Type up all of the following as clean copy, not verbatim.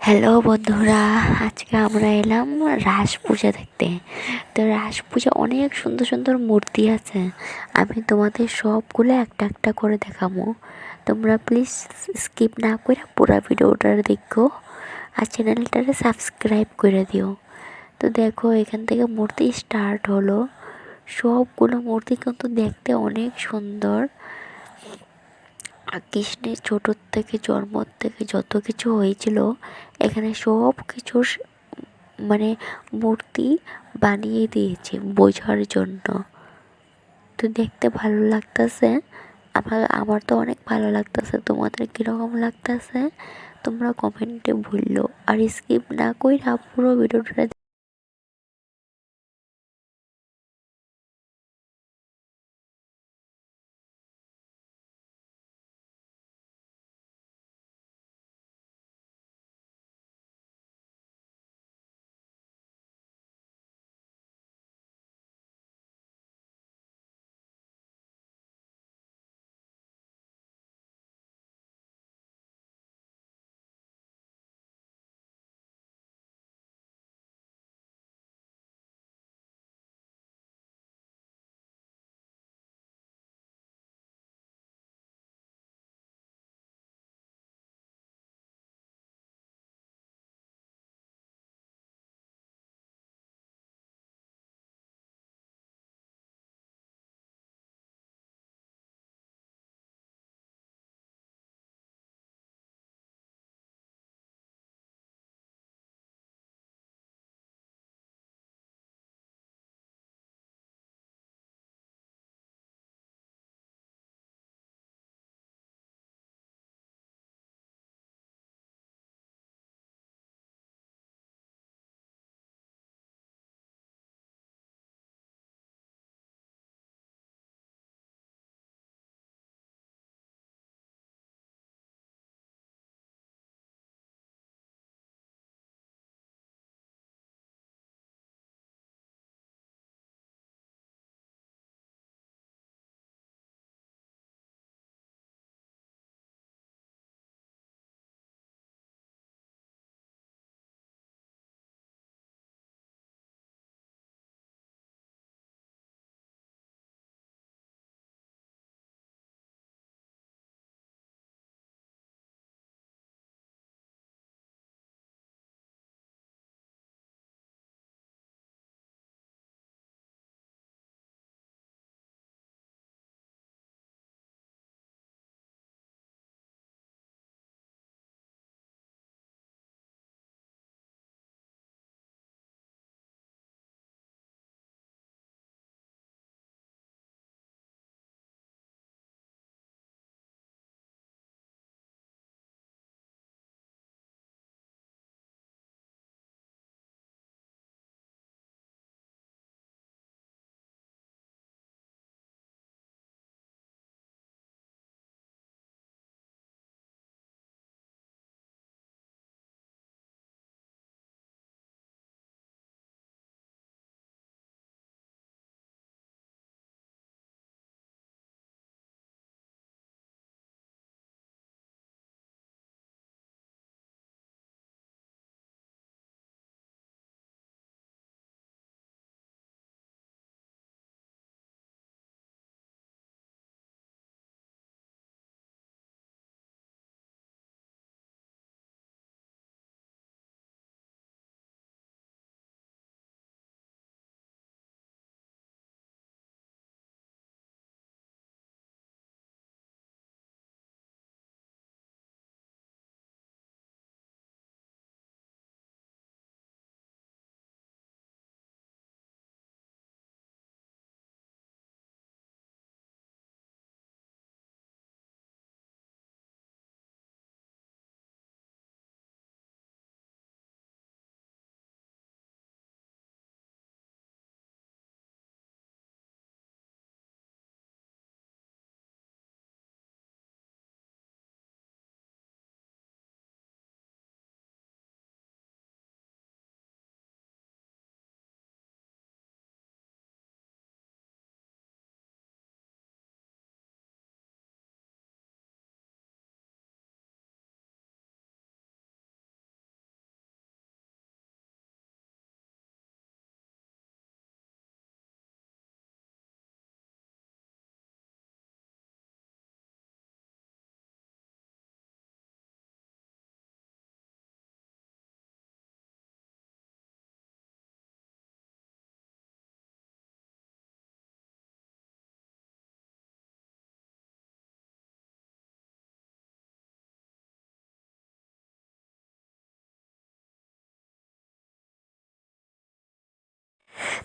Hello বন্ধুরা, আজকে আমরা এলাম রাস পূজা দেখতে। তো রাস পূজা অনেক সুন্দর সুন্দর মূর্তি আছে। আমি তোমাদের সবগুলো একটা একটা করে দেখাবো। তোমরা প্লিজ স্কিপ না করে পুরো ভিডিওটা দেখো আর চ্যানেলটাকে সাবস্ক্রাইব করে দিও। তো দেখো, এখান থেকে মূর্তি স্টার্ট হলো। সবগুলো মূর্তি কিন্তু দেখতে অনেক সুন্দর। আর কৃষ্ণের ছোটোর থেকে জন্ম থেকে যত কিছু হয়েছিল এখানে সব কিছুর মানে মূর্তি বানিয়ে দিয়েছে বোঝার জন্য। তো দেখতে ভালো লাগতেছে। আমার তো অনেক ভালো লাগতেছে। তোমাদের কীরকম লাগতেছে তোমরা কমেন্টে বললো, আর স্কিপ না কইরা পুরো ভিডিওটা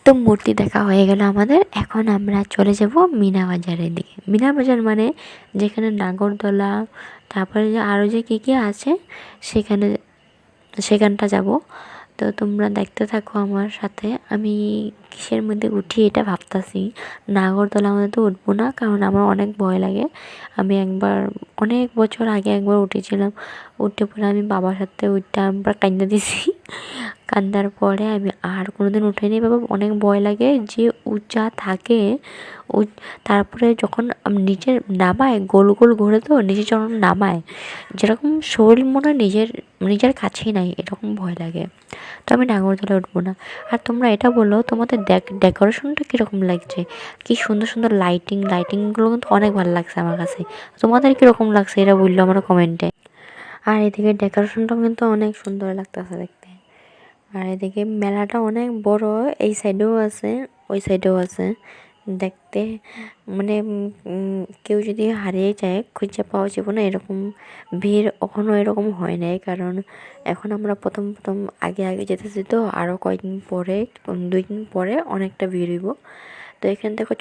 তো মূর্তি দেখা হয়ে গেল আমাদের। এখন আমরা চলে যাব মিনা বাজারের দিকে। মিনা বাজার মানে যেখানে নাগরদোলা, তারপরে যে আরও যে কী কী আছে সেখানে, সেখানটা যাব। তো তোমরা দেখতে থাকো আমার সাথে। আমি কিসের মধ্যে উঠি এটা ভাবতাছি। নাগরদোলার মধ্যে তো উঠবো না, কারণ আমার অনেক ভয় লাগে। আমি একবার অনেক বছর আগে একবার উঠেছিলাম, উঠে পরে আমি বাবার সাথে উঠতে একবার কান্দা দিছি। কান্দার পরে আমি আর কোনোদিন উঠিনি। বাবা অনেক ভয় লাগে যে উঁচা থাকে। ও তারপরে যখন নিচে নামায় গোল গোল ঘুরে, তো নিচে যখন নামায় যেরকম শরীর মনে হয় নিজের নিজের কাছেই নাই, এরকম ভয় লাগে। তো আমি নাগরদোলায় উঠবো না। আর তোমরা এটা বলো তোমাদের ডেকোরেশনটা কীরকম লাগছে, কী সুন্দর সুন্দর লাইটিংগুলো কিন্তু অনেক ভালো লাগছে আমার কাছে। তোমাদের কীরকম লাগছে এটা বললো আমার কমেন্টে। আর এদিকে ডেকোরেশনটাও কিন্তু অনেক সুন্দর লাগতেছে দেখতে। আর এদিকে মেলাটা অনেক বড়, এই সাইডেও আছে ওই সাইডেও আছে দেখতে। মানে কেউ যদি হারিয়ে যায় খুঁজে পাওয়া যাবে না, এরকম ভিড় কখনো এরকম হয় নাই। কারণ এখন আমরা প্রথম প্রথম আগে আগে যেতেছি, তো আরও কয়েকদিন পরে 2 দিন পরে অনেকটা ভিড় হইব। তো এখানে দেখো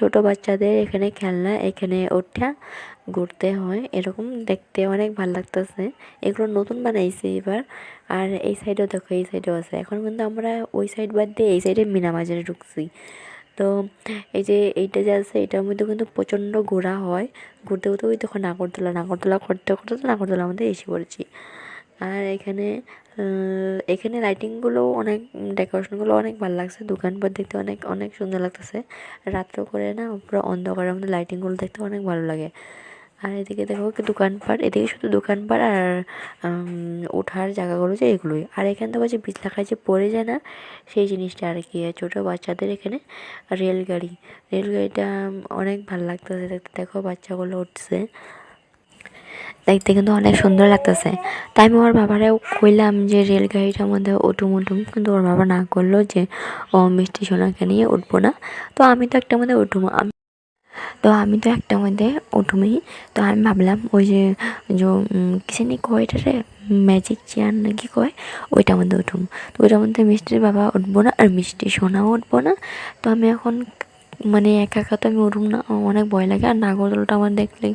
ছোটো বাচ্চাদের এখানে খেলনা, এখানে ওঠা ঘুরতে হয়, এরকম দেখতে অনেক ভালো লাগতেছে। এগুলো নতুন বানাইছে এবার। আর এই সাইডেও দেখো, এই সাইডেও আছে। এখন কিন্তু আমরা ওই সাইড বাদ দিয়ে এই সাইডে মিনা বাজারে ঢুকছি। তো এই যে এইটা যে আছে এটার মধ্যে কিন্তু প্রচণ্ড ঘোরা হয়। ঘুরতে ঘুরতে ওই দেখো নাগরদোলা করতে করতে তো নাগরদোলার মধ্যে এসে পড়েছি। আর এখানে এখানে লাইটিংগুলো অনেক, ডেকোরেশনগুলো অনেক ভালো লাগছে। দোকানপাট দেখতে অনেক অনেক সুন্দর লাগতেছে। রাত্র করে না পুরো অন্ধকারের মধ্যে লাইটিংগুলো দেখতে অনেক ভালো লাগে। আর এদিকে দেখো কি দোকানপাট, এদিকে শুধু দোকানপাট আর ওঠার জায়গাগুলো যে এগুলোই। আর এখান থেকে যে পিছলাখায় যে পড়ে যায় না সেই জিনিসটা আর কি, ছোটো বাচ্চাদের এখানে রেলগাড়িটা অনেক ভালো লাগতেছে দেখতে। দেখো বাচ্চাগুলো উঠছে, দেখতে কিন্তু অনেক সুন্দর লাগতেছে। তাই আমি ওর বাবারেও কইলাম যে রেলগাড়িটার মধ্যে উঠুম, কিন্তু ওর বাবা না করলো যে ও মিষ্টি সোনাকে নিয়ে উঠবো না। তো আমি তো একটা মধ্যে উঠবো, একটা মধ্যে উঠুমই। তো আমি ভাবলাম ওই যে কিসে নি কয় এটারে ম্যাজিক চেয়ার নাকি কয়, ওইটার মধ্যে উঠুম। তো ওইটার মধ্যে মিষ্টির বাবা উঠবো না আর মিষ্টি সোনাও উঠবো না। তো আমি এখন মানে একা একা তো আমি উঠুম না, আমার অনেক ভয় লাগে। আর নাগরদোলাটা আমার দেখলেই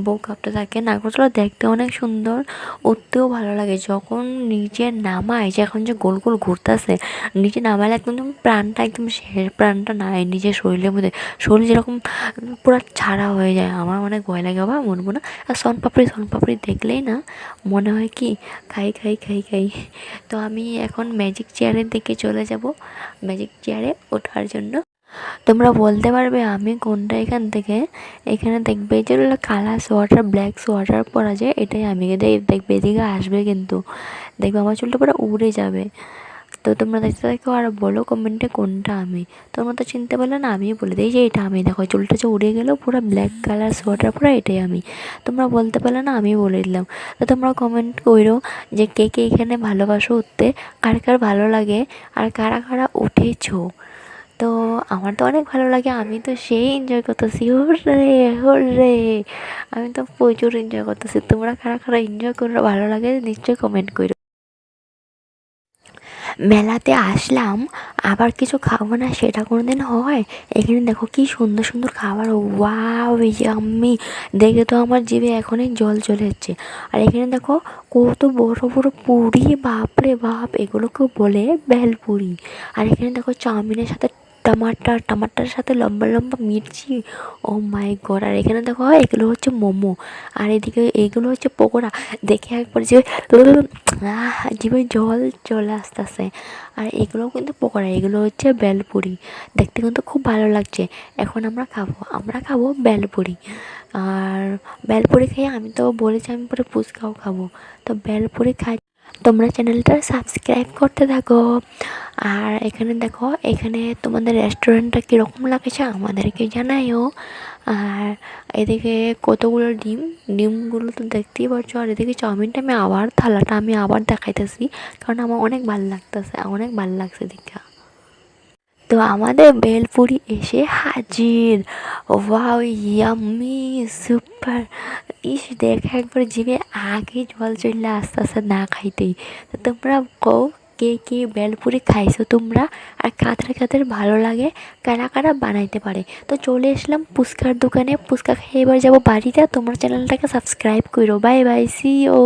বুক কাঁপতে থাকে। নাগরদোলা দেখতে অনেক সুন্দর, উঠতেও ভালো লাগে। যখন নিচে নামায় যে এখন যে গোল গোল ঘুরতেছে, নিচে নামালে একদম প্রাণটা একদম শেষ, প্রাণটা নাই নিজের শরীরের মধ্যে। শরীর যেরকম পুরো ছাড়া হয়ে যায়। আমার অনেক ভয় লাগে, বাবা উঠবো না। আর শনপাপড়ি দেখলেই না মনে হয় কি খাই খাই খাই খাই। তো আমি এখন ম্যাজিক চেয়ারের দিকে চলে যাব, ম্যাজিক চেয়ারে ওঠার জন্য। তোমরা বলতে পারবে আমি কোনটা এখান থেকে। এখানে দেখবে যে কালা সোয়াটার ব্ল্যাক সোয়াটার পরা যায়, এটাই আমি। দেখবে এদিকে আসবে কিন্তু দেখবে আমার চুলটা পুরো উড়ে যাবে। তো তোমরা দেখতে থাকো আর বলো কমেন্টে কোনটা আমি। তোমরা তো চিনতে পারলে না, আমিই বলে দিই যে এটা আমি। দেখো চুলটা যে উড়ে গেলো, পুরো ব্ল্যাক কালার সোয়াটার পরা, এটাই আমি। তোমরা বলতে পারলে না, আমি বলে দিলাম। তো তোমরা কমেন্ট করো যে কে কে এখানে ভালোবাসো উঠতে, কার কার ভালো লাগে আর কারা কারা উঠেছো। তো আমার তো অনেক ভালো লাগে, আমি তো সেই এনজয় করতেছি। হুররে হুররে, আমি তো প্রচুর এনজয় করতেছি। তোমরা কারা কারা এনজয় করো, ভালো লাগে নিশ্চয়ই কমেন্ট করো। মেলাতে আসলাম আবার কিছু খাবো না সেটা কোনো দিন হয়? এখানে দেখো কি সুন্দর সুন্দর খাবার, ওয়াও ইয়াম্মি, দেখে তো আমার জিভে এখনই জল চলে যাচ্ছে। আর এখানে দেখো কত বড় বড় পুরি, বাপরে বাপ, এগুলোকেও বলে ভেলপুরি। আর এখানে দেখো চাউমিনের সাথে টমাটার সাথে লম্বা লম্বা মির্চি, ও মাই গড। আর এখানে দেখো এগুলো হচ্ছে মোমো, আর এদিকে এগুলো হচ্ছে পকোড়া। দেখে একবার যে জিভে জল চলে আসতেছে। আর এগুলোও কিন্তু পকোড়া, এগুলো হচ্ছে বেলপুরি, দেখতে কিন্তু খুব ভালো লাগছে। এখন আমরা খাবো বেলপুরি। আর বেলপুরি খেয়ে আমি তো বলেছি আমি পরে ফুচকাও খাবো। তো বেলপুরি খাই, তোমরা চ্যানেলটা সাবস্ক্রাইব করতে থাকো। আর এখানে দেখো, এখানে তোমাদের রেস্টুরেন্টটা কীরকম লাগছে আমাদেরকে জানাইও। আর এদিকে কতগুলো ডিমগুলো তো দেখতেই পাচ্ছ। আর এদিকে চাউমিনটা থালাটা আমি আবার দেখাইতেছি, কারণ আমার অনেক ভালো লাগছে দেখা। তো আমাদের ভেলপুরি এসে হাজির, ওয়াও ইয়াম্মি সুপার। দেখে একবার জিভে আগে জল চললে আস্তে আস্তে না খাইতেই। তো তোমরা কও কে কে বেলপুরি খাইছো তোমরা, আর কাদের কাদের ভালো লাগে, কারা কারা বানাইতে পারে। তো চলে এসলাম ফুচকার দোকানে, ফুচকা খেয়ে এবার যাবো বাড়িতে। তোমার চ্যানেলটাকে সাবস্ক্রাইব করো। Bye bye, see you.